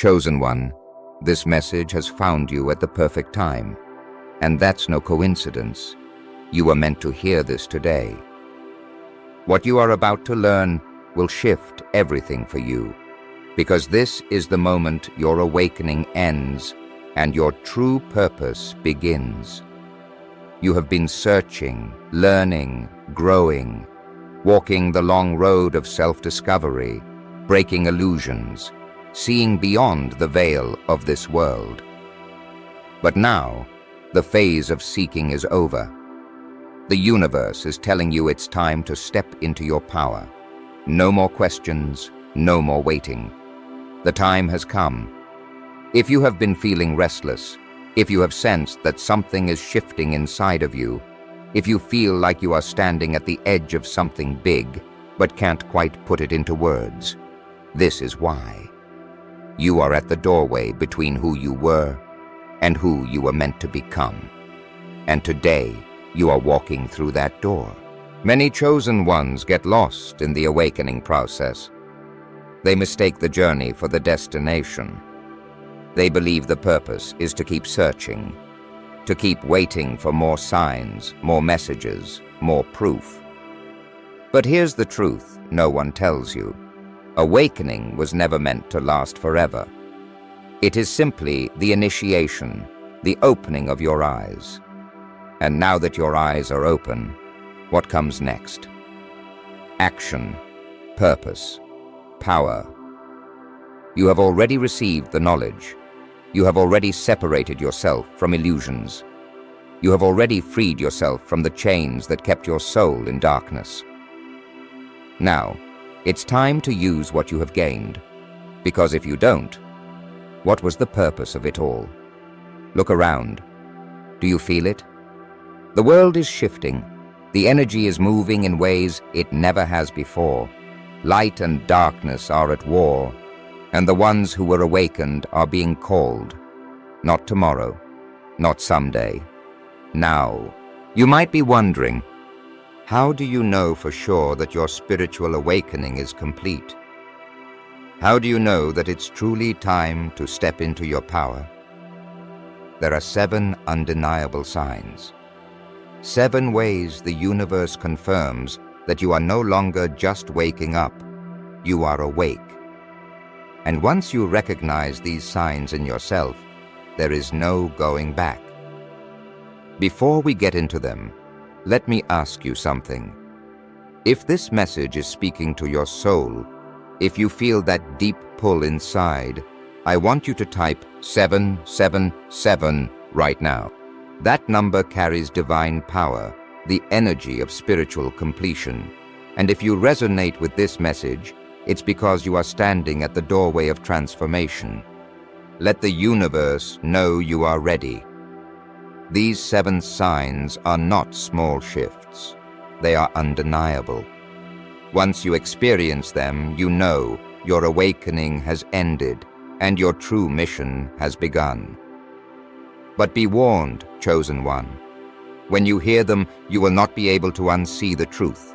Chosen one, this message has found you at the perfect time. And that's no coincidence. You were meant to hear this today. What you are about to learn will shift everything for you, because this is the moment your awakening ends and your true purpose begins. You have been searching, learning, growing, walking the long road of self-discovery, breaking illusions, seeing beyond the veil of this world. But now, the phase of seeking is over. The universe is telling you it's time to step into your power. No more questions, no more waiting. The time has come. If you have been feeling restless, if you have sensed that something is shifting inside of you, if you feel like you are standing at the edge of something big, but can't quite put it into words, this is why. You are at the doorway between who you were and who you were meant to become. And today, you are walking through that door. Many chosen ones get lost in the awakening process. They mistake the journey for the destination. They believe the purpose is to keep searching, to keep waiting for more signs, more messages, more proof. But here's the truth no one tells you. Awakening was never meant to last forever. It is simply the initiation, the opening of your eyes. And now that your eyes are open, what comes next? Action, purpose, power. You have already received the knowledge. You have already separated yourself from illusions. You have already freed yourself from the chains that kept your soul in darkness. Now, it's time to use what you have gained, because if you don't, what was the purpose of it all? Look around. Do you feel it? The world is shifting. The energy is moving in ways it never has before. Light and darkness are at war, and the ones who were awakened are being called. Not tomorrow, not someday. Now. You might be wondering, how do you know for sure that your spiritual awakening is complete? How do you know that it's truly time to step into your power? There are 7 undeniable signs. 7 ways the universe confirms that you are no longer just waking up, you are awake. And once you recognize these signs in yourself, there is no going back. Before we get into them, let me ask you something. If this message is speaking to your soul, if you feel that deep pull inside, I want you to type 777 right now. That number carries divine power, the energy of spiritual completion. And if you resonate with this message, it's because you are standing at the doorway of transformation. Let the universe know you are ready. These 7 signs are not small shifts. They are undeniable. Once you experience them, you know your awakening has ended and your true mission has begun. But be warned, chosen one. When you hear them, you will not be able to unsee the truth.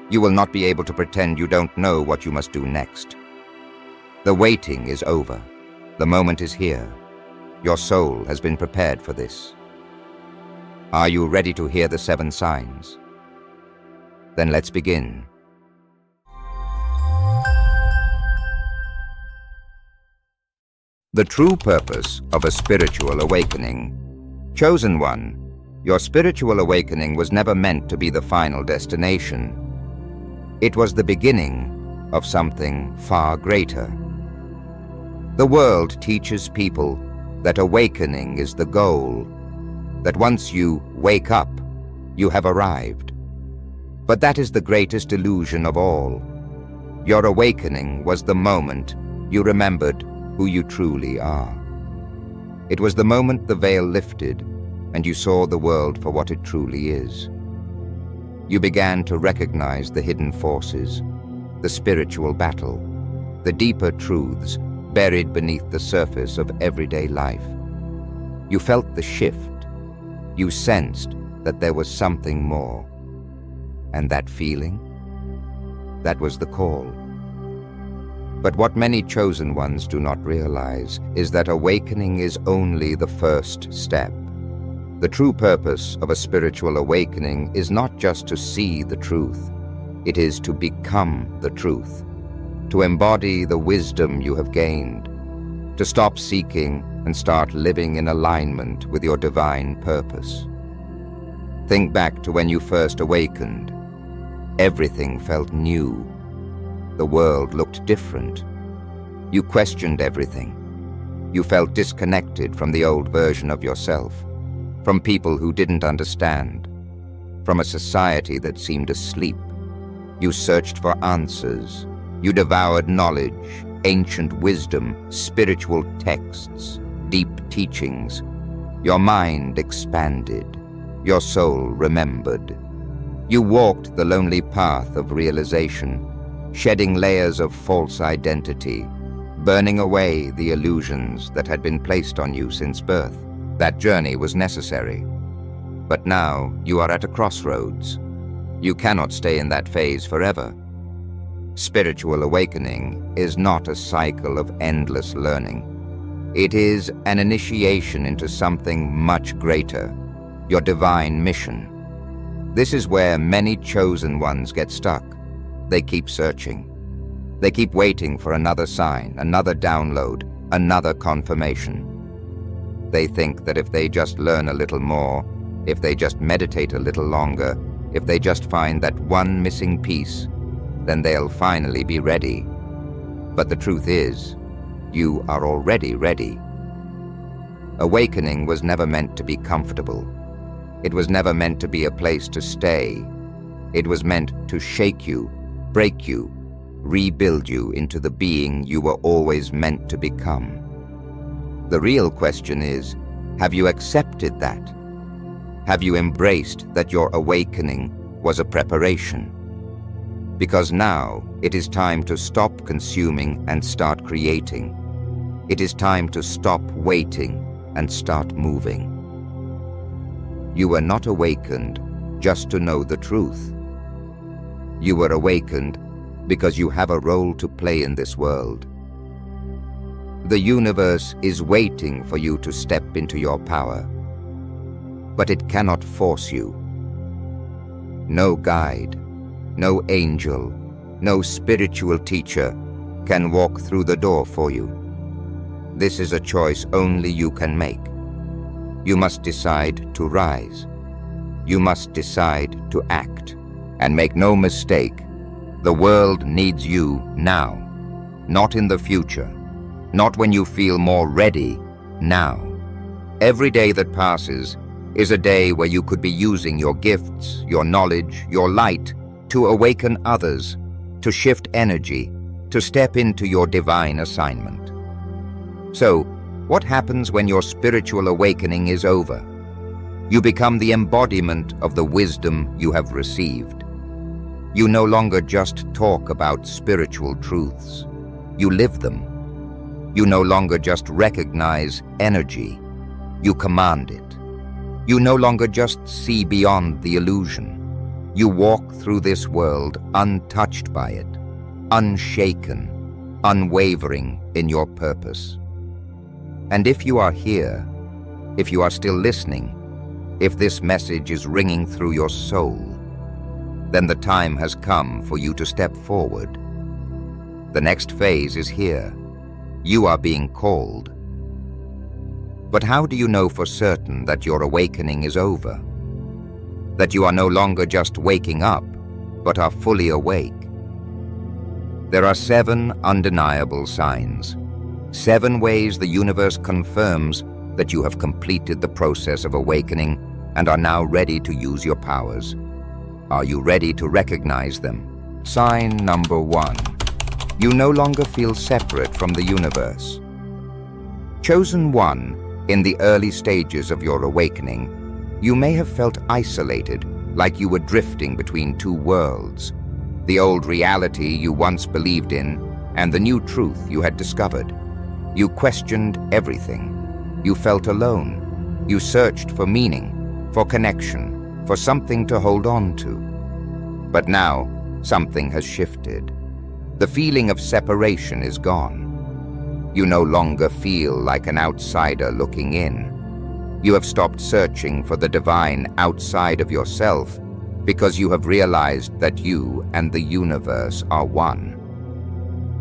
You will not be able to pretend you don't know what you must do next. The waiting is over. The moment is here. Your soul has been prepared for this. Are you ready to hear the 7 signs? Then let's begin. The true purpose of a spiritual awakening. Chosen one, your spiritual awakening was never meant to be the final destination. It was the beginning of something far greater. The world teaches people that awakening is the goal, that once you wake up, you have arrived. But that is the greatest illusion of all. Your awakening was the moment you remembered who you truly are. It was the moment the veil lifted and you saw the world for what it truly is. You began to recognize the hidden forces, the spiritual battle, the deeper truths buried beneath the surface of everyday life. You felt the shift. You sensed that there was something more. And that feeling? That was the call. But what many chosen ones do not realize is that awakening is only the first step. The true purpose of a spiritual awakening is not just to see the truth. It is to become the truth, to embody the wisdom you have gained, to stop seeking and start living in alignment with your divine purpose. Think back to when you first awakened. Everything felt new. The world looked different. You questioned everything. You felt disconnected from the old version of yourself, from people who didn't understand, from a society that seemed asleep. You searched for answers. You devoured knowledge, ancient wisdom, spiritual texts, deep teachings. Your mind expanded. Your soul remembered. You walked the lonely path of realization, shedding layers of false identity, burning away the illusions that had been placed on you since birth. That journey was necessary. But now you are at a crossroads. You cannot stay in that phase forever. Spiritual awakening is not a cycle of endless learning. It is an initiation into something much greater, your divine mission. This is where many chosen ones get stuck. They keep searching. They keep waiting for another sign, another download, another confirmation. They think that if they just learn a little more, if they just meditate a little longer, if they just find that one missing piece, then they'll finally be ready. But the truth is, you are already ready. Awakening was never meant to be comfortable. It was never meant to be a place to stay. It was meant to shake you, break you, rebuild you into the being you were always meant to become. The real question is, have you accepted that? Have you embraced that your awakening was a preparation? Because now it is time to stop consuming and start creating. It is time to stop waiting and start moving. You were not awakened just to know the truth. You were awakened because you have a role to play in this world. The universe is waiting for you to step into your power, but it cannot force you. No guide, no angel, no spiritual teacher can walk through the door for you. This is a choice only you can make. You must decide to rise. You must decide to act. And make no mistake, the world needs you now, not in the future, not when you feel more ready, now. Every day that passes is a day where you could be using your gifts, your knowledge, your light to awaken others, to shift energy, to step into your divine assignment. So, what happens when your spiritual awakening is over? You become the embodiment of the wisdom you have received. You no longer just talk about spiritual truths. You live them. You no longer just recognize energy. You command it. You no longer just see beyond the illusion. You walk through this world untouched by it, unshaken, unwavering in your purpose. And if you are here, if you are still listening, if this message is ringing through your soul, then the time has come for you to step forward. The next phase is here. You are being called. But how do you know for certain that your awakening is over? That you are no longer just waking up, but are fully awake? There are 7 undeniable signs. 7 ways the universe confirms that you have completed the process of awakening and are now ready to use your powers. Are you ready to recognize them? Sign number 1. You no longer feel separate from the universe. Chosen one, in the early stages of your awakening, you may have felt isolated, like you were drifting between 2 worlds. The old reality you once believed in and the new truth you had discovered. You questioned everything. You felt alone. You searched for meaning, for connection, for something to hold on to. But now, something has shifted. The feeling of separation is gone. You no longer feel like an outsider looking in. You have stopped searching for the divine outside of yourself because you have realized that you and the universe are one.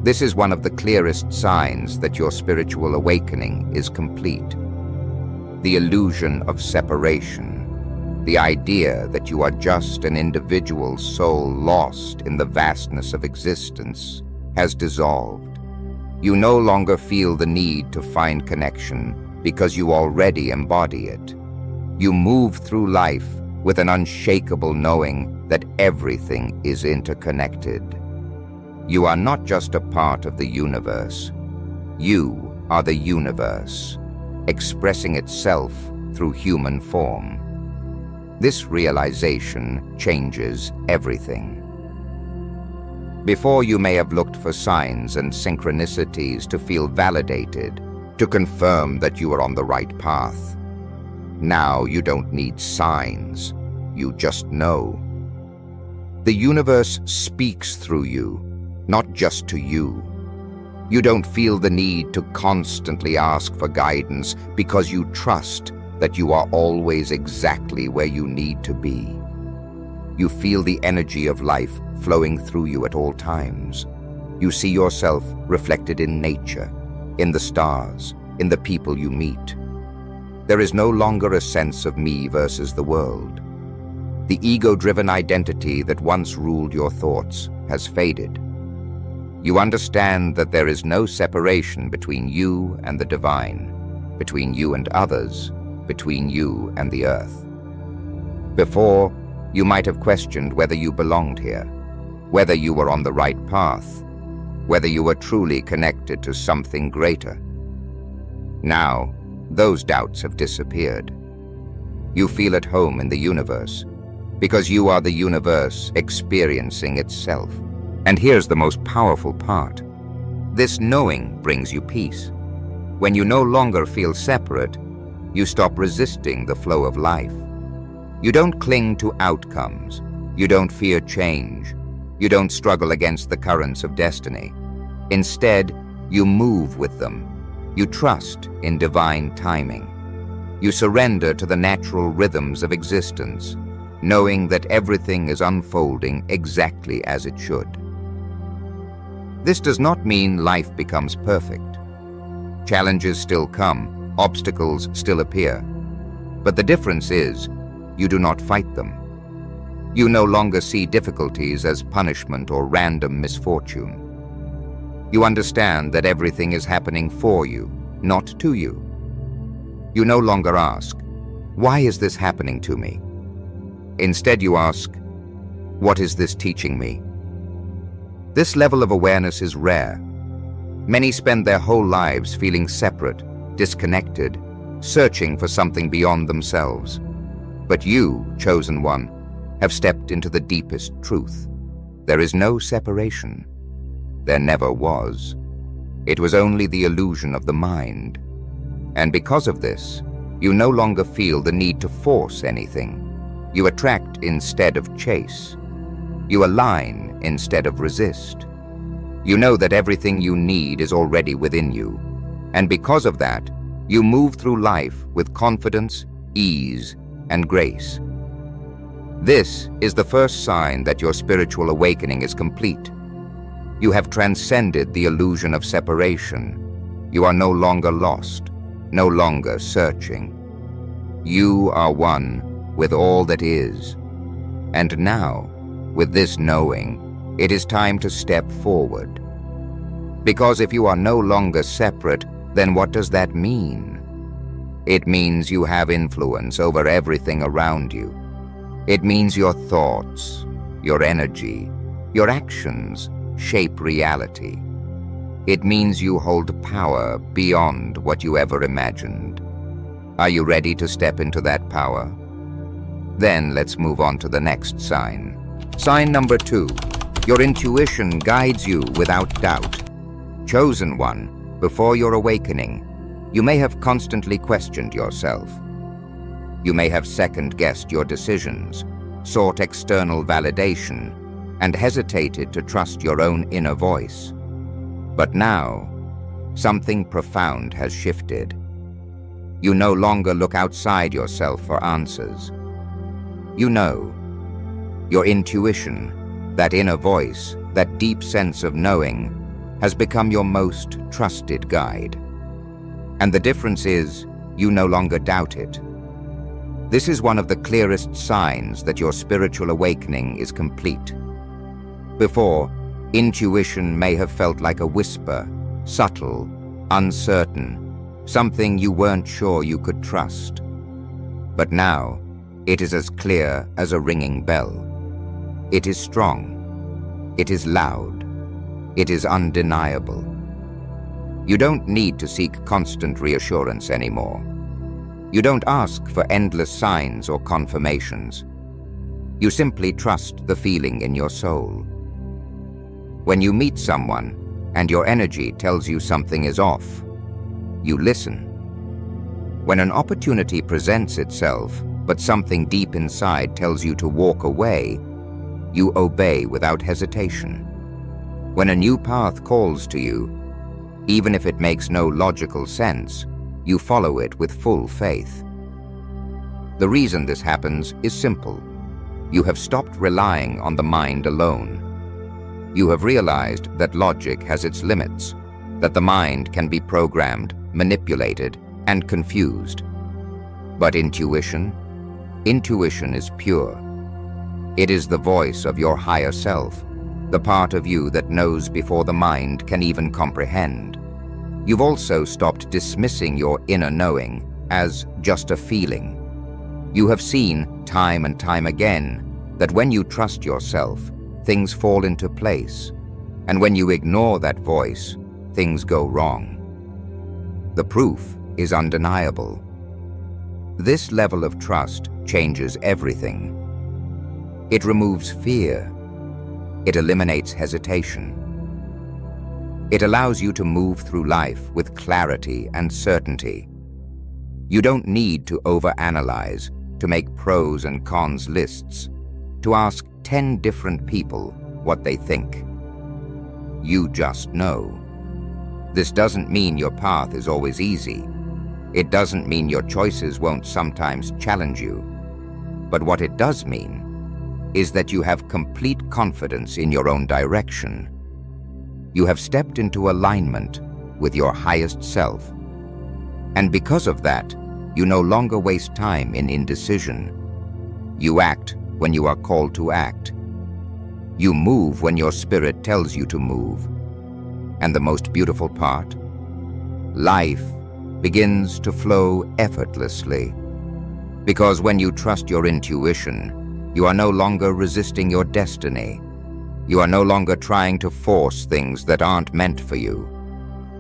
This is one of the clearest signs that your spiritual awakening is complete. The illusion of separation, the idea that you are just an individual soul lost in the vastness of existence, has dissolved. You no longer feel the need to find connection because you already embody it. You move through life with an unshakable knowing that everything is interconnected. You are not just a part of the universe. You are the universe, expressing itself through human form. This realization changes everything. Before, you may have looked for signs and synchronicities to feel validated, to confirm that you are on the right path. Now you don't need signs, you just know. The universe speaks through you, not just to you. You don't feel the need to constantly ask for guidance because you trust that you are always exactly where you need to be. You feel the energy of life flowing through you at all times. You see yourself reflected in nature, in the stars, in the people you meet. There is no longer a sense of me versus the world. The ego-driven identity that once ruled your thoughts has faded. You understand that there is no separation between you and the divine, between you and others, between you and the earth. Before, you might have questioned whether you belonged here, whether you were on the right path, whether you were truly connected to something greater. Now, those doubts have disappeared. You feel at home in the universe, because you are the universe experiencing itself. And here's the most powerful part. This knowing brings you peace. When you no longer feel separate, you stop resisting the flow of life. You don't cling to outcomes. You don't fear change. You don't struggle against the currents of destiny. Instead, you move with them. You trust in divine timing. You surrender to the natural rhythms of existence, knowing that everything is unfolding exactly as it should. This does not mean life becomes perfect. Challenges still come, obstacles still appear. But the difference is, you do not fight them. You no longer see difficulties as punishment or random misfortune. You understand that everything is happening for you, not to you. You no longer ask, "Why is this happening to me?" Instead, you ask, "What is this teaching me?" This level of awareness is rare. Many spend their whole lives feeling separate, disconnected, searching for something beyond themselves. But you, chosen one, have stepped into the deepest truth. There is no separation. There never was. It was only the illusion of the mind. And because of this, you no longer feel the need to force anything. You attract instead of chase. You align instead of resist. You know that everything you need is already within you. And because of that, you move through life with confidence, ease, and grace. This is the first sign that your spiritual awakening is complete. You have transcended the illusion of separation. You are no longer lost, no longer searching. You are one with all that is. And now, with this knowing, it is time to step forward. Because if you are no longer separate, then what does that mean? It means you have influence over everything around you. It means your thoughts, your energy, your actions shape reality. It means you hold power beyond what you ever imagined. Are you ready to step into that power? Then let's move on to the next sign. Sign number 2. Your intuition guides you without doubt. Chosen one, before your awakening, you may have constantly questioned yourself. You may have second-guessed your decisions, sought external validation, and hesitated to trust your own inner voice. But now, something profound has shifted. You no longer look outside yourself for answers. You know, your intuition, that inner voice, that deep sense of knowing, has become your most trusted guide. And the difference is, you no longer doubt it. This is one of the clearest signs that your spiritual awakening is complete. Before, intuition may have felt like a whisper, subtle, uncertain, something you weren't sure you could trust. But now, it is as clear as a ringing bell. It is strong. It is loud. It is undeniable. You don't need to seek constant reassurance anymore. You don't ask for endless signs or confirmations. You simply trust the feeling in your soul. When you meet someone and your energy tells you something is off, you listen. When an opportunity presents itself, but something deep inside tells you to walk away, you obey without hesitation. When a new path calls to you, even if it makes no logical sense, you follow it with full faith. The reason this happens is simple. You have stopped relying on the mind alone. You have realized that logic has its limits, that the mind can be programmed, manipulated, and confused. But intuition is pure. It is the voice of your higher self, the part of you that knows before the mind can even comprehend. You've also stopped dismissing your inner knowing as just a feeling. You have seen, time and time again, that when you trust yourself, things fall into place, and when you ignore that voice, things go wrong. The proof is undeniable. This level of trust changes everything. It removes fear. It eliminates hesitation. It allows you to move through life with clarity and certainty. You don't need to overanalyze, to make pros and cons lists, to ask 10 different people what they think. You just know. This doesn't mean your path is always easy. It doesn't mean your choices won't sometimes challenge you. But what it does mean is that you have complete confidence in your own direction. You have stepped into alignment with your highest self. And because of that, you no longer waste time in indecision. You act when you are called to act. You move when your spirit tells you to move. And the most beautiful part? Life begins to flow effortlessly. Because when you trust your intuition, you are no longer resisting your destiny. You are no longer trying to force things that aren't meant for you.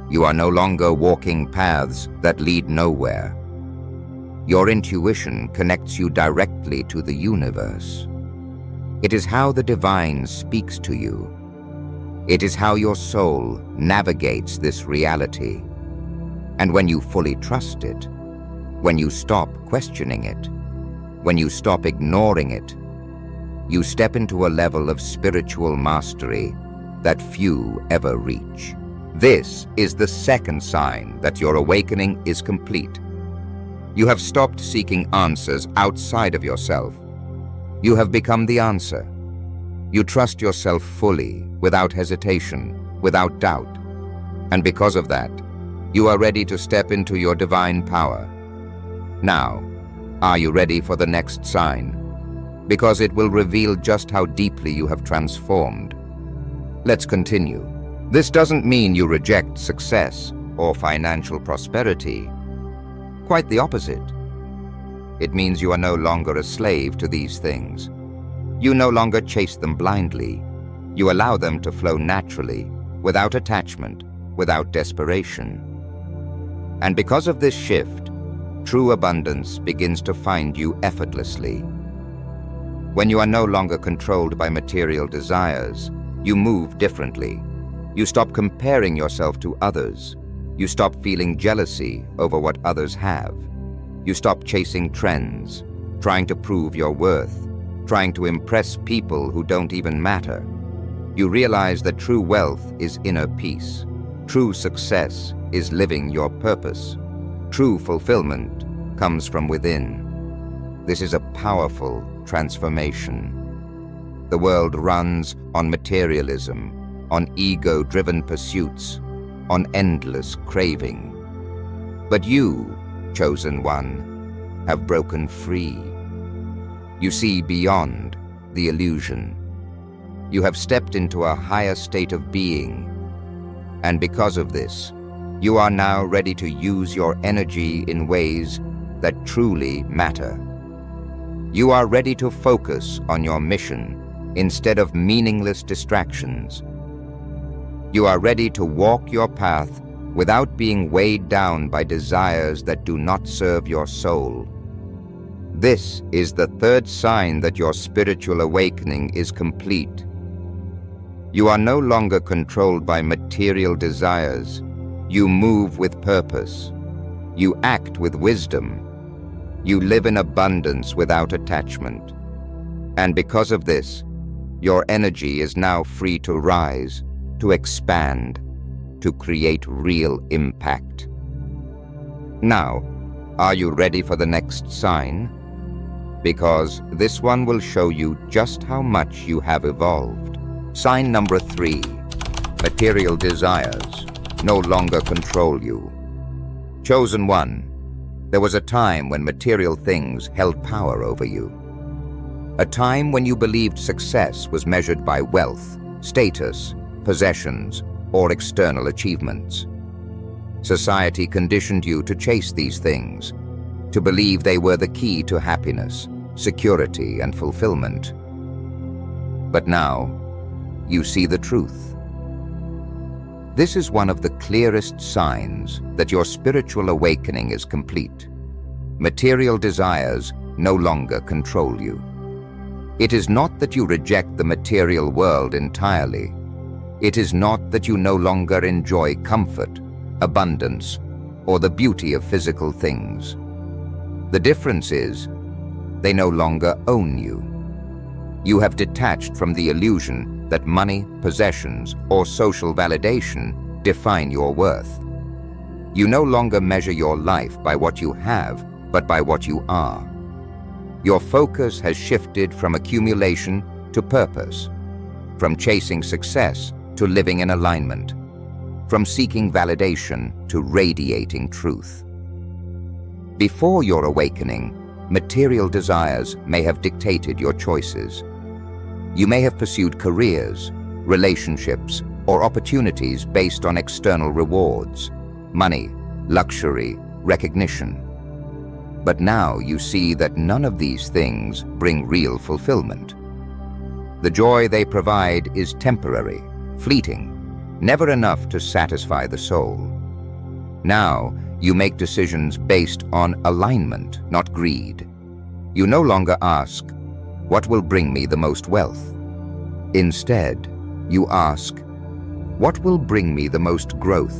You are no longer walking paths that lead nowhere. Your intuition connects you directly to the universe. It is how the divine speaks to you. It is how your soul navigates this reality. And when you fully trust it, when you stop questioning it, when you stop ignoring it, you step into a level of spiritual mastery that few ever reach. This is the second sign that your awakening is complete. You have stopped seeking answers outside of yourself. You have become the answer. You trust yourself fully, without hesitation, without doubt. And because of that, you are ready to step into your divine power. Now, are you ready for the next sign? Because it will reveal just how deeply you have transformed. Let's continue. This doesn't mean you reject success or financial prosperity. Quite the opposite. It means you are no longer a slave to these things. You no longer chase them blindly. You allow them to flow naturally, without attachment, without desperation. And because of this shift, true abundance begins to find you effortlessly. When you are no longer controlled by material desires, you move differently. You stop comparing yourself to others. You stop feeling jealousy over what others have. You stop chasing trends, trying to prove your worth, trying to impress people who don't even matter. You realize that true wealth is inner peace. True success is living your purpose. True fulfillment comes from within. This is a powerful transformation. The world runs on materialism, on ego-driven pursuits, on endless craving. But you, chosen one, have broken free. You see beyond the illusion. You have stepped into a higher state of being, and because of this, you are now ready to use your energy in ways that truly matter. You are ready to focus on your mission instead of meaningless distractions. You are ready to walk your path without being weighed down by desires that do not serve your soul. This is the third sign that your spiritual awakening is complete. You are no longer controlled by material desires. You move with purpose. You act with wisdom. You live in abundance without attachment. And because of this, your energy is now free to rise, to expand, to create real impact. Now, are you ready for the next sign? Because this one will show you just how much you have evolved. Sign number 3. Material desires no longer control you. Chosen one, there was a time when material things held power over you. A time when you believed success was measured by wealth, status, possessions, or external achievements. Society conditioned you to chase these things, to believe they were the key to happiness, security, and fulfillment. But now, you see the truth. This is one of the clearest signs that your spiritual awakening is complete. Material desires no longer control you. It is not that you reject the material world entirely. It is not that you no longer enjoy comfort, abundance, or the beauty of physical things. The difference is, they no longer own you. You have detached from the illusion that money, possessions, or social validation define your worth. You no longer measure your life by what you have, but by what you are. Your focus has shifted from accumulation to purpose, from chasing success to living in alignment, from seeking validation to radiating truth. Before your awakening, material desires may have dictated your choices. You may have pursued careers, relationships, or opportunities based on external rewards, money, luxury, recognition. But now you see that none of these things bring real fulfillment. The joy they provide is temporary, fleeting, never enough to satisfy the soul. Now you make decisions based on alignment, not greed. You no longer ask, what will bring me the most wealth? Instead, you ask, what will bring me the most growth?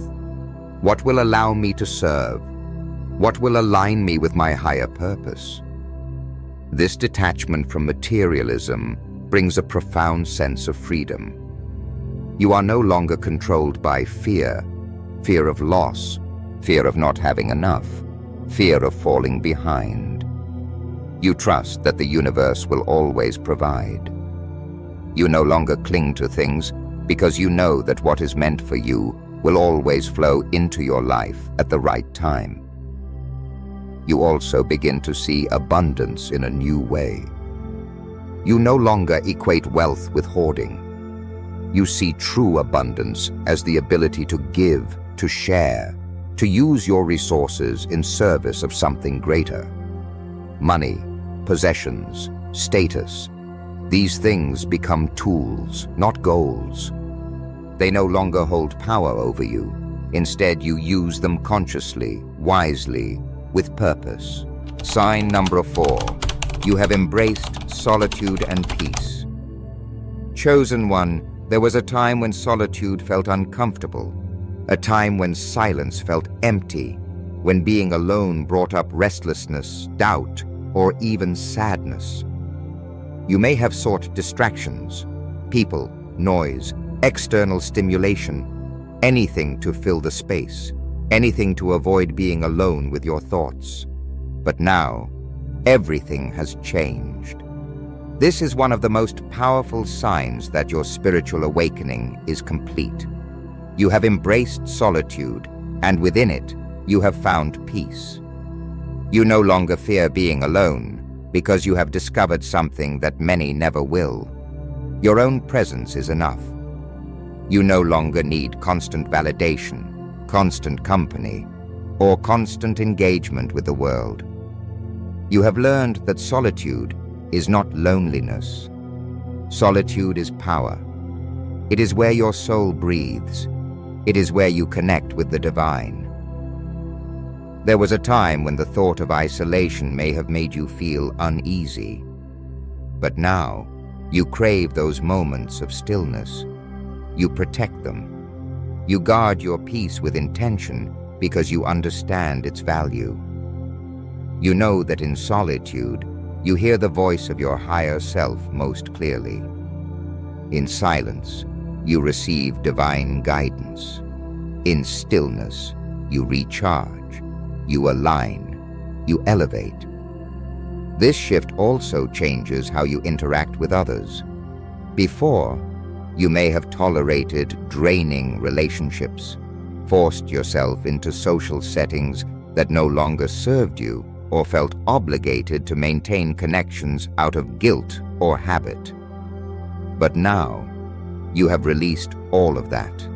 What will allow me to serve? What will align me with my higher purpose? This detachment from materialism brings a profound sense of freedom. You are no longer controlled by fear, fear of loss, fear of not having enough, fear of falling behind. You trust that the universe will always provide. You no longer cling to things because you know that what is meant for you will always flow into your life at the right time. You also begin to see abundance in a new way. You no longer equate wealth with hoarding. You see true abundance as the ability to give, to share, to use your resources in service of something greater. Money, possessions, status, these things become tools, not goals. They no longer hold power over you. Instead, you use them consciously, wisely, with purpose. Sign number 4. You have embraced solitude and peace. Chosen one, there was a time when solitude felt uncomfortable, a time when silence felt empty, when being alone brought up restlessness, doubt, or even sadness. You may have sought distractions, people, noise, external stimulation, anything to fill the space, anything to avoid being alone with your thoughts. But now, everything has changed. This is one of the most powerful signs that your spiritual awakening is complete. You have embraced solitude, and within it, you have found peace. You no longer fear being alone, because you have discovered something that many never will. Your own presence is enough. You no longer need constant validation, constant company, or constant engagement with the world. You have learned that solitude is not loneliness. Solitude is power. It is where your soul breathes. It is where you connect with the divine. There was a time when the thought of isolation may have made you feel uneasy. But now, you crave those moments of stillness. You protect them. You guard your peace with intention because you understand its value. You know that in solitude, you hear the voice of your higher self most clearly. In silence, you receive divine guidance. In stillness, you recharge, you align, you elevate. This shift also changes how you interact with others. Before, you may have tolerated draining relationships, forced yourself into social settings that no longer served you, or felt obligated to maintain connections out of guilt or habit. But now, you have released all of that.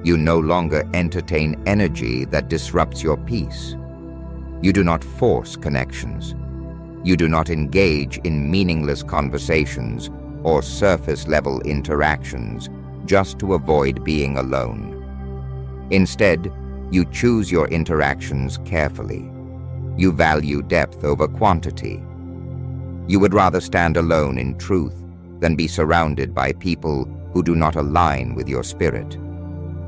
You no longer entertain energy that disrupts your peace. You do not force connections. You do not engage in meaningless conversations or surface-level interactions just to avoid being alone. Instead, you choose your interactions carefully. You value depth over quantity. You would rather stand alone in truth than be surrounded by people who do not align with your spirit.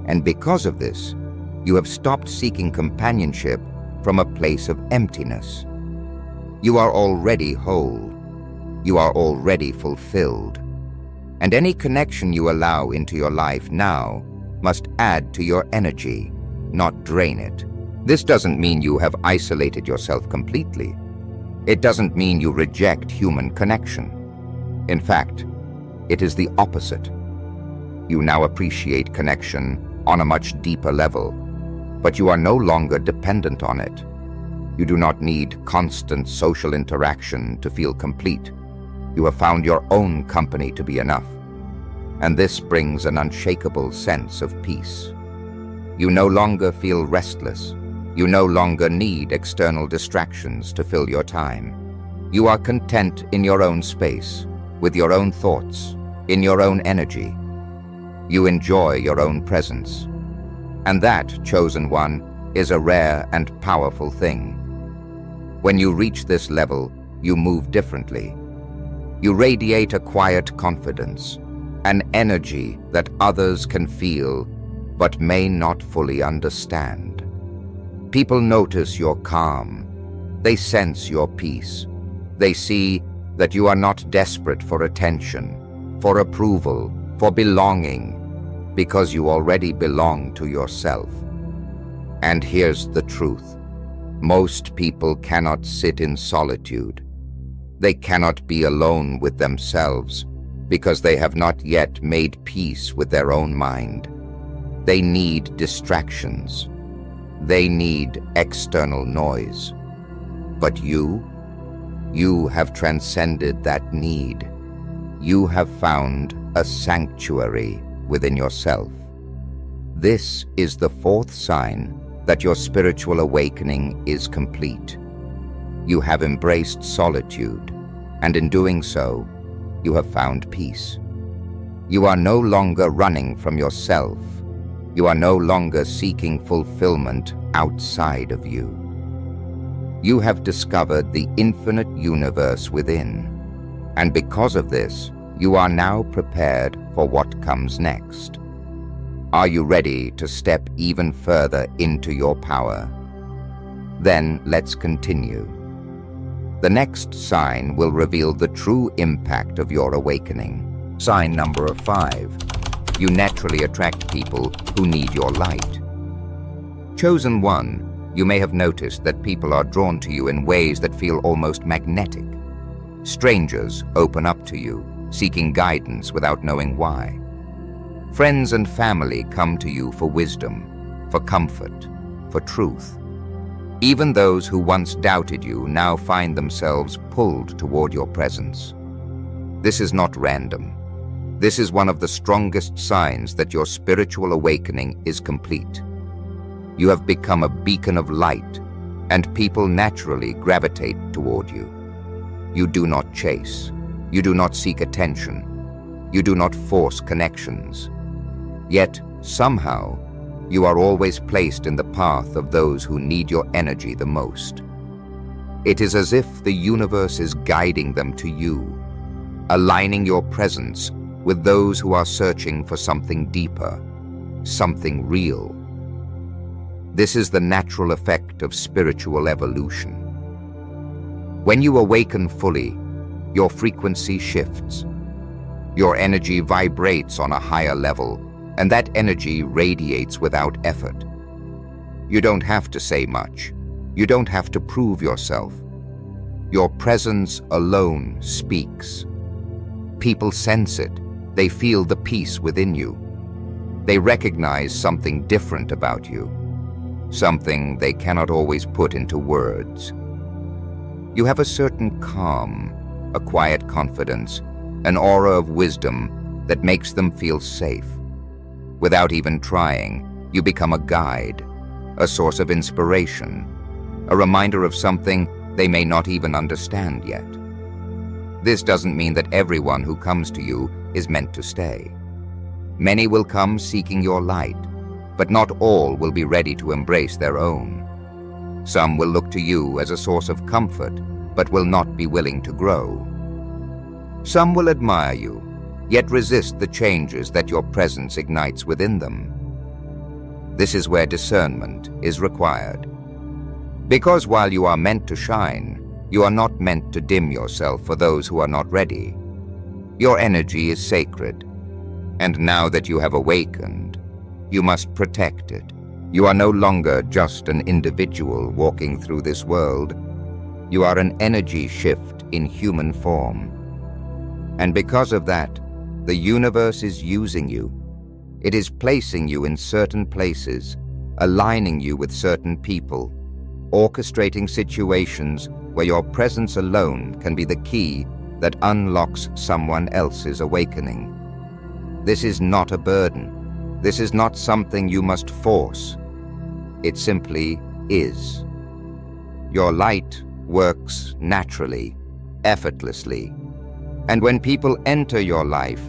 And because of this, you have stopped seeking companionship from a place of emptiness. You are already whole. You are already fulfilled. And any connection you allow into your life now must add to your energy, not drain it. This doesn't mean you have isolated yourself completely. It doesn't mean you reject human connection. In fact, it is the opposite. You now appreciate connection on a much deeper level, but you are no longer dependent on it. You do not need constant social interaction to feel complete. You have found your own company to be enough, and this brings an unshakable sense of peace. You no longer feel restless. You no longer need external distractions to fill your time. You are content in your own space, with your own thoughts, in your own energy. You enjoy your own presence. And that, chosen one, is a rare and powerful thing. When you reach this level, you move differently. You radiate a quiet confidence, an energy that others can feel but may not fully understand. People notice your calm. They sense your peace. They see that you are not desperate for attention, for approval, for belonging, because you already belong to yourself. And here's the truth. Most people cannot sit in solitude. They cannot be alone with themselves because they have not yet made peace with their own mind. They need distractions. They need external noise. But you have transcended that need. You have found a sanctuary within yourself. This is the fourth sign that your spiritual awakening is complete. You have embraced solitude, and in doing so, you have found peace. You are no longer running from yourself. You are no longer seeking fulfillment outside of you. You have discovered the infinite universe within, and because of this, you are now prepared for what comes next. Are you ready to step even further into your power? Then let's continue. The next sign will reveal the true impact of your awakening. Sign number 5. You naturally attract people who need your light. Chosen one, you may have noticed that people are drawn to you in ways that feel almost magnetic. Strangers open up to you, seeking guidance without knowing why. Friends and family come to you for wisdom, for comfort, for truth. Even those who once doubted you now find themselves pulled toward your presence. This is not random. This is one of the strongest signs that your spiritual awakening is complete. You have become a beacon of light, and people naturally gravitate toward you. You do not chase. You do not seek attention. You do not force connections. Yet, somehow, you are always placed in the path of those who need your energy the most. It is as if the universe is guiding them to you, aligning your presence with those who are searching for something deeper, something real. This is the natural effect of spiritual evolution. When you awaken fully, your frequency shifts. Your energy vibrates on a higher level, and that energy radiates without effort. You don't have to say much. You don't have to prove yourself. Your presence alone speaks. People sense it. They feel the peace within you. They recognize something different about you, something they cannot always put into words. You have a certain calm, a quiet confidence, an aura of wisdom that makes them feel safe. Without even trying, you become a guide, a source of inspiration, a reminder of something they may not even understand yet. This doesn't mean that everyone who comes to you is meant to stay. Many will come seeking your light, but not all will be ready to embrace their own. Some will look to you as a source of comfort, but will not be willing to grow. Some will admire you, yet resist the changes that your presence ignites within them. This is where discernment is required. Because while you are meant to shine, you are not meant to dim yourself for those who are not ready. Your energy is sacred, and now that you have awakened, you must protect it. You are no longer just an individual walking through this world. You are an energy shift in human form. And because of that, the universe is using you. It is placing you in certain places, aligning you with certain people, orchestrating situations where your presence alone can be the key that unlocks someone else's awakening. This is not a burden. This is not something you must force. It simply is. Your light works naturally, effortlessly. And when people enter your life,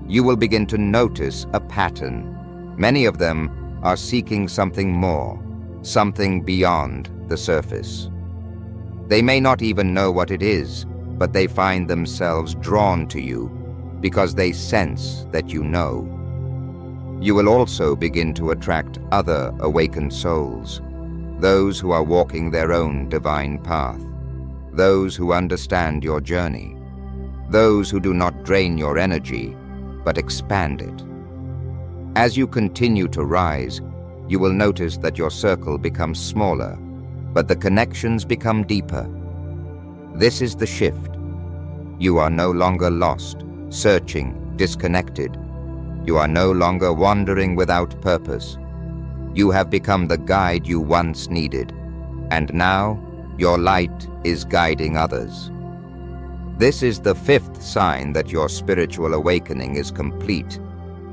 you will begin to notice a pattern. Many of them are seeking something more, something beyond the surface. They may not even know what it is, but they find themselves drawn to you because they sense that you know. You will also begin to attract other awakened souls, those who are walking their own divine path, those who understand your journey, those who do not drain your energy, but expand it. As you continue to rise, you will notice that your circle becomes smaller, but the connections become deeper. This is the shift. You are no longer lost, searching, disconnected. You are no longer wandering without purpose. You have become the guide you once needed, and now your light is guiding others. This is the 5th sign that your spiritual awakening is complete.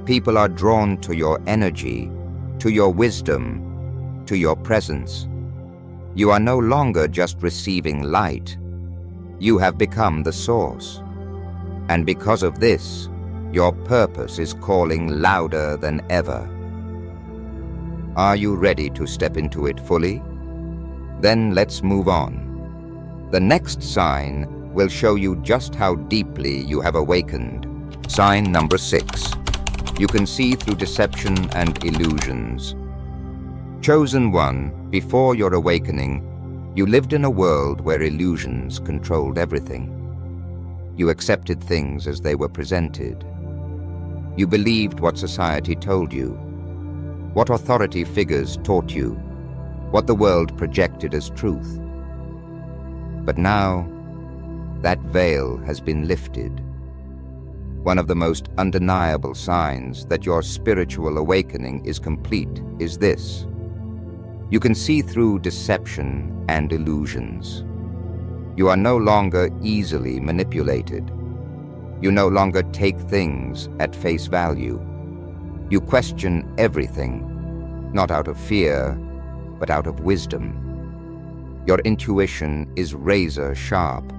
People are drawn to your energy, to your wisdom, to your presence. You are no longer just receiving light. You have become the source. And because of this, your purpose is calling louder than ever. Are you ready to step into it fully? Then let's move on. The next sign will show you just how deeply you have awakened. Sign number 6. You can see through deception and illusions. Chosen one, before your awakening, You lived in a world where illusions controlled everything. You accepted things as they were presented. You believed what society told you, what authority figures taught you, what the world projected as truth. But now, that veil has been lifted. One of the most undeniable signs that your spiritual awakening is complete is this: you can see through deception and illusions. You are no longer easily manipulated. You no longer take things at face value. You question everything, not out of fear, but out of wisdom. Your intuition is razor sharp,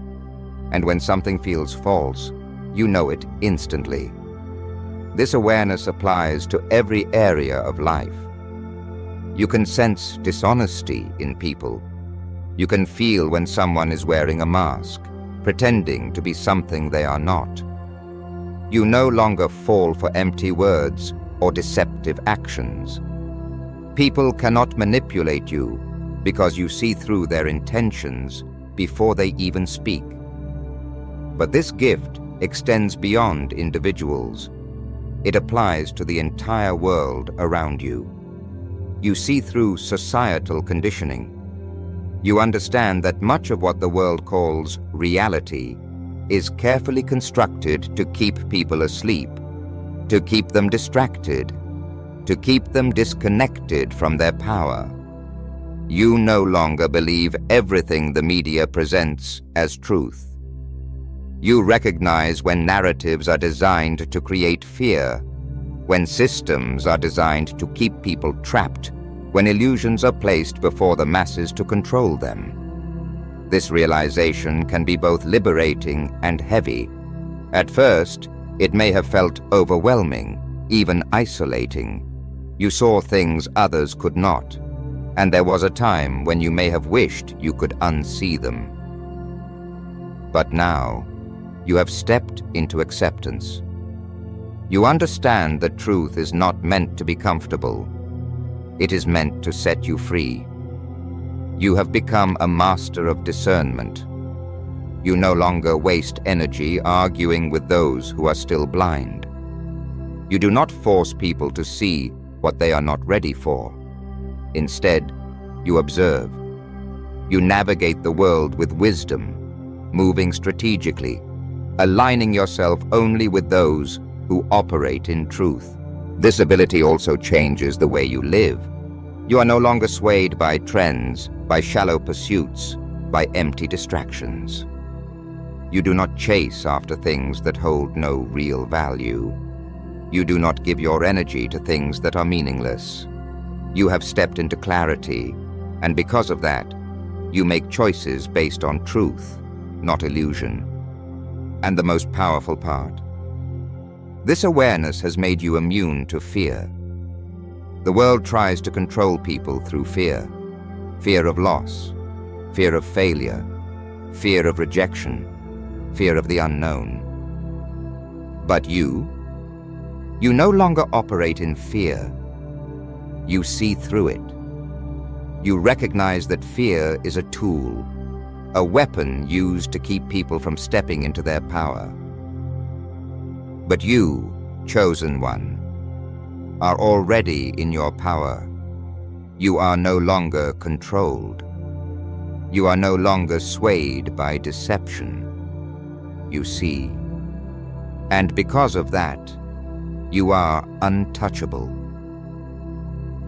and when something feels false, you know it instantly. This awareness applies to every area of life. You can sense dishonesty in people. You can feel when someone is wearing a mask, pretending to be something they are not. You no longer fall for empty words or deceptive actions. People cannot manipulate you because you see through their intentions before they even speak. But this gift extends beyond individuals. It applies to the entire world around you. You see through societal conditioning. You understand that much of what the world calls reality is carefully constructed to keep people asleep, to keep them distracted, to keep them disconnected from their power. You no longer believe everything the media presents as truth. You recognize when narratives are designed to create fear, when systems are designed to keep people trapped, when illusions are placed before the masses to control them. This realization can be both liberating and heavy. At first, it may have felt overwhelming, even isolating. You saw things others could not, and there was a time when you may have wished you could unsee them. But now, you have stepped into acceptance. You understand that truth is not meant to be comfortable. It is meant to set you free. You have become a master of discernment. You no longer waste energy arguing with those who are still blind. You do not force people to see what they are not ready for. Instead, you observe. You navigate the world with wisdom, moving strategically, aligning yourself only with those who operate in truth. This ability also changes the way you live. You are no longer swayed by trends, by shallow pursuits, by empty distractions. You do not chase after things that hold no real value. You do not give your energy to things that are meaningless. You have stepped into clarity, and because of that, you make choices based on truth, not illusion. And the most powerful part: this awareness has made you immune to fear. The world tries to control people through fear. Fear of loss, fear of failure, fear of rejection, fear of the unknown. But you no longer operate in fear. You see through it. You recognize that fear is a tool, a weapon used to keep people from stepping into their power. But you, chosen one, are already in your power. You are no longer controlled. You are no longer swayed by deception. You see. And because of that, you are untouchable.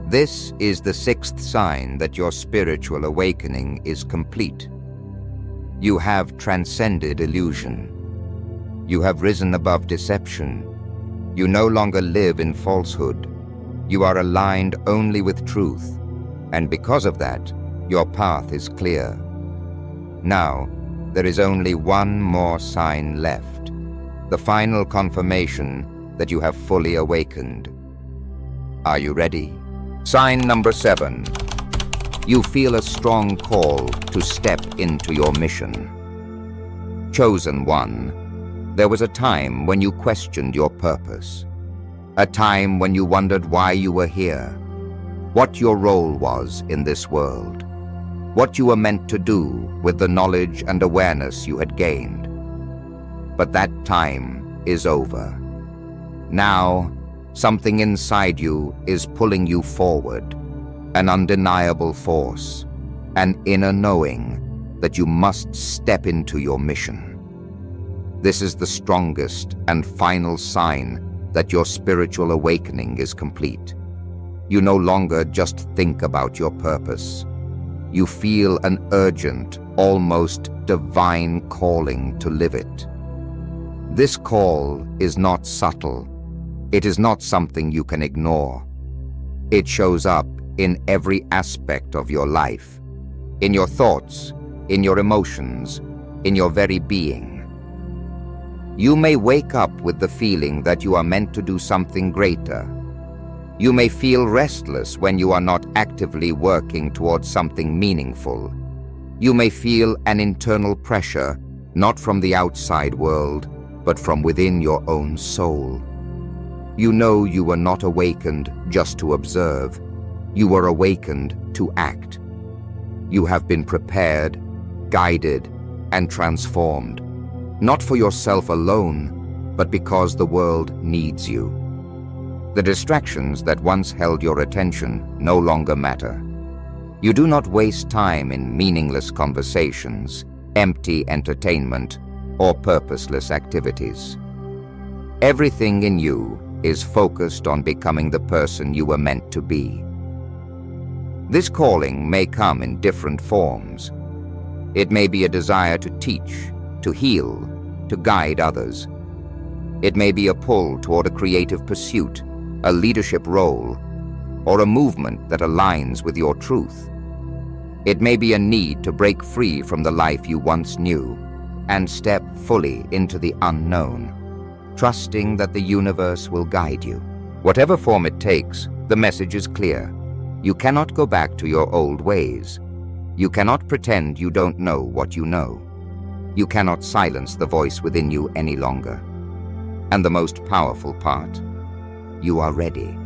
This is the sixth sign that your spiritual awakening is complete. You have transcended illusion. You have risen above deception. You no longer live in falsehood. You are aligned only with truth, and because of that, your path is clear. Now, there is only one more sign left, the final confirmation that you have fully awakened. Are you ready? Sign number 7. You feel a strong call to step into your mission. Chosen one, there was a time when you questioned your purpose, a time when you wondered why you were here, what your role was in this world. what you were meant to do with the knowledge and awareness you had gained. But that time is over. Now, something inside you is pulling you forward, an undeniable force, an inner knowing that you must step into your mission. This is the strongest and final sign that your spiritual awakening is complete. You no longer just think about your purpose. You feel an urgent, almost divine calling to live it. This call is not subtle. It is not something you can ignore. It shows up in every aspect of your life, in your thoughts, in your emotions, in your very being. You may wake up with the feeling that you are meant to do something greater. You may feel restless when you are not actively working towards something meaningful. You may feel an internal pressure, not from the outside world, but from within your own soul. You know you were not awakened just to observe. You were awakened to act. You have been prepared, guided, and transformed, not for yourself alone, but because the world needs you. The distractions that once held your attention no longer matter. You do not waste time in meaningless conversations, empty entertainment, or purposeless activities. Everything in you is focused on becoming the person you were meant to be. This calling may come in different forms. It may be a desire to teach, to heal, to guide others. It may be a pull toward a creative pursuit, a leadership role, or a movement that aligns with your truth. It may be a need to break free from the life you once knew and step fully into the unknown, trusting that the universe will guide you. Whatever form it takes, the message is clear. You cannot go back to your old ways. You cannot pretend you don't know what you know. You cannot silence the voice within you any longer. And the most powerful part, you are ready.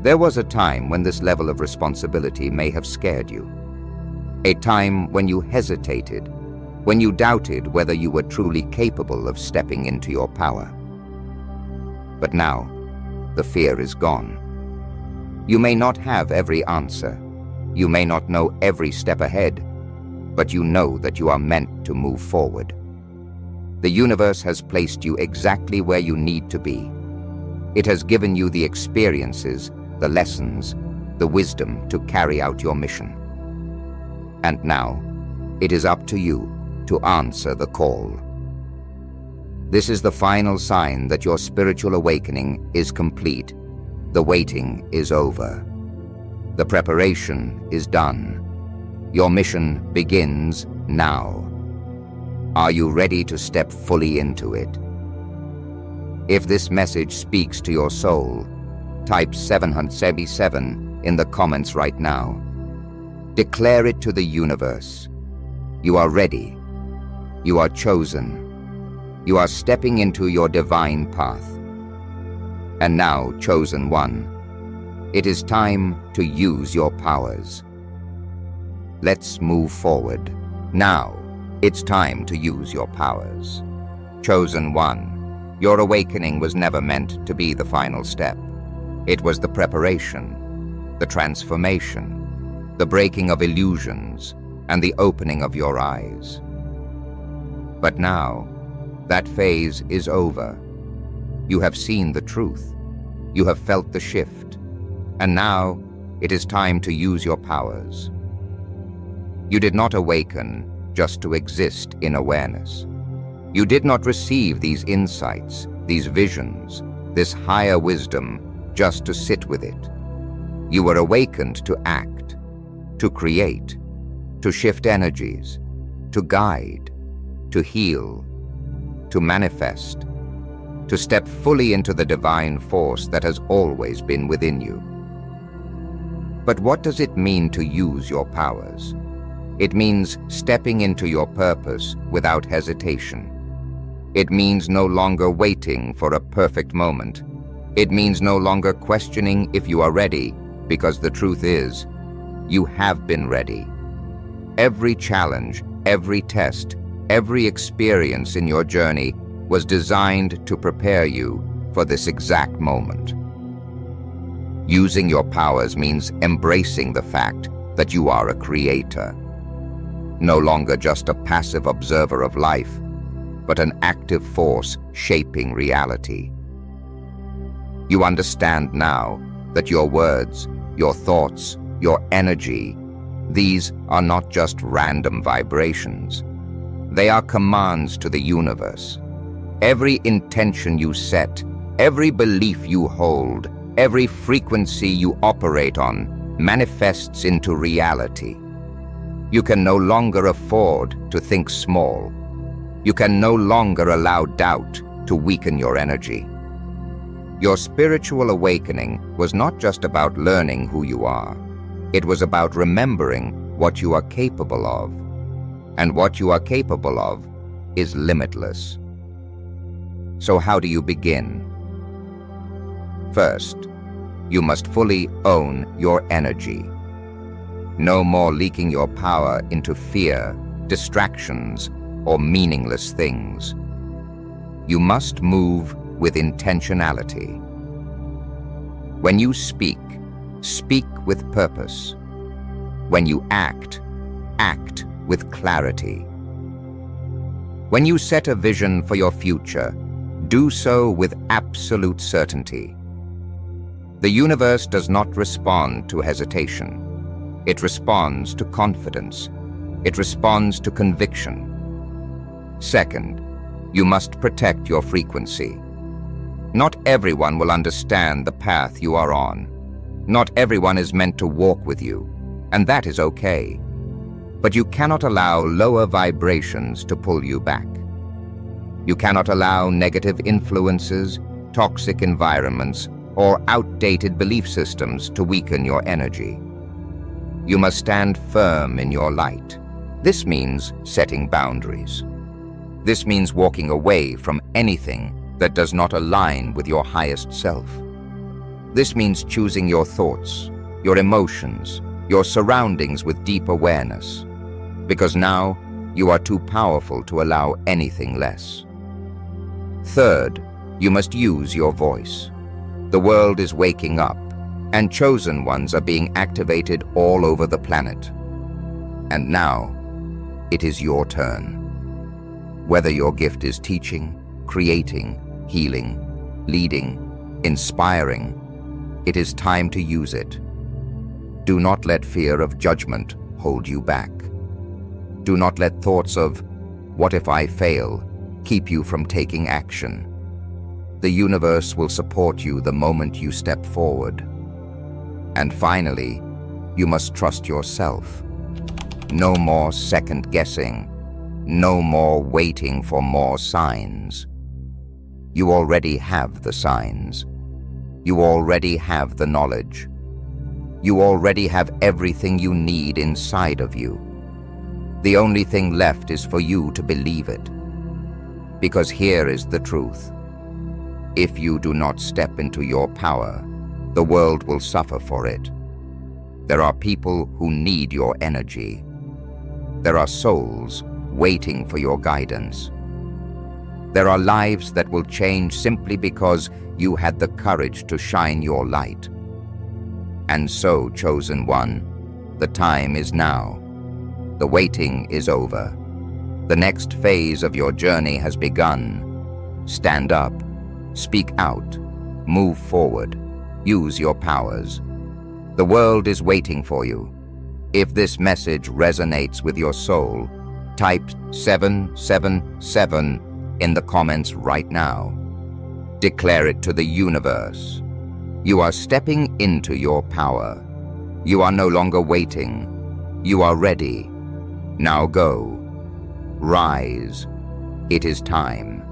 There was a time when this level of responsibility may have scared you. A time when you hesitated, when you doubted whether you were truly capable of stepping into your power. But now, the fear is gone. You may not have every answer. You may not know every step ahead, but you know that you are meant to move forward. The universe has placed you exactly where you need to be. It has given you the experiences, the lessons, the wisdom to carry out your mission. And now, it is up to you to answer the call. This is the final sign that your spiritual awakening is complete. The waiting is over. The preparation is done. Your mission begins now. Are you ready to step fully into it? If this message speaks to your soul, type 777 in the comments right now. Declare it to the universe. You are ready. You are chosen. You are stepping into your divine path. And now, chosen one, it is time to use your powers. Let's move forward. Now, it's time to use your powers. Chosen one, your awakening was never meant to be the final step. It was the preparation, the transformation, the breaking of illusions, and the opening of your eyes. But now, that phase is over. You have seen the truth. You have felt the shift. And now, it is time to use your powers. You did not awaken just to exist in awareness. You did not receive these insights, these visions, this higher wisdom just to sit with it. You were awakened to act, to create, to shift energies, to guide, to heal, to manifest, to step fully into the divine force that has always been within you. But what does it mean to use your powers? It means stepping into your purpose without hesitation. It means no longer waiting for a perfect moment. It means no longer questioning if you are ready, because the truth is, you have been ready. Every challenge, every test, every experience in your journey was designed to prepare you for this exact moment. Using your powers means embracing the fact that you are a creator. No longer just a passive observer of life, but an active force shaping reality. You understand now that your words, your thoughts, your energy, these are not just random vibrations. They are commands to the universe. Every intention you set, every belief you hold, every frequency you operate on manifests into reality. You can no longer afford to think small. You can no longer allow doubt to weaken your energy. Your spiritual awakening was not just about learning who you are. It was about remembering what you are capable of. And what you are capable of is limitless. So how do you begin? First, you must fully own your energy. No more leaking your power into fear, distractions, or meaningless things. You must move with intentionality. When you speak, speak with purpose. When you act, act with clarity. When you set a vision for your future, do so with absolute certainty. The universe does not respond to hesitation. It responds to confidence. It responds to conviction. Second, you must protect your frequency. Not everyone will understand the path you are on. Not everyone is meant to walk with you, and that is okay. But you cannot allow lower vibrations to pull you back. You cannot allow negative influences, toxic environments, or outdated belief systems to weaken your energy. You must stand firm in your light. This means setting boundaries. This means walking away from anything that does not align with your highest self. This means choosing your thoughts, your emotions, your surroundings with deep awareness, because now you are too powerful to allow anything less. Third, you must use your voice. The world is waking up, and chosen ones are being activated all over the planet. And now, it is your turn. Whether your gift is teaching, creating, healing, leading, inspiring, it is time to use it. Do not let fear of judgment hold you back. Do not let thoughts of, "What if I fail?" keep you from taking action. The universe will support you the moment you step forward. And finally, you must trust yourself. No more second guessing. No more waiting for more signs. You already have the signs. You already have the knowledge. You already have everything you need inside of you. The only thing left is for you to believe it. Because here is the truth. If you do not step into your power, the world will suffer for it. There are people who need your energy. There are souls waiting for your guidance. There are lives that will change simply because you had the courage to shine your light. And so, chosen one, the time is now. The waiting is over. The next phase of your journey has begun. Stand up, speak out, move forward, use your powers. The world is waiting for you. If this message resonates with your soul, type 777 in the comments right now. Declare it to the universe. You are stepping into your power. You are no longer waiting. You are ready. Now go. Rise. It is time.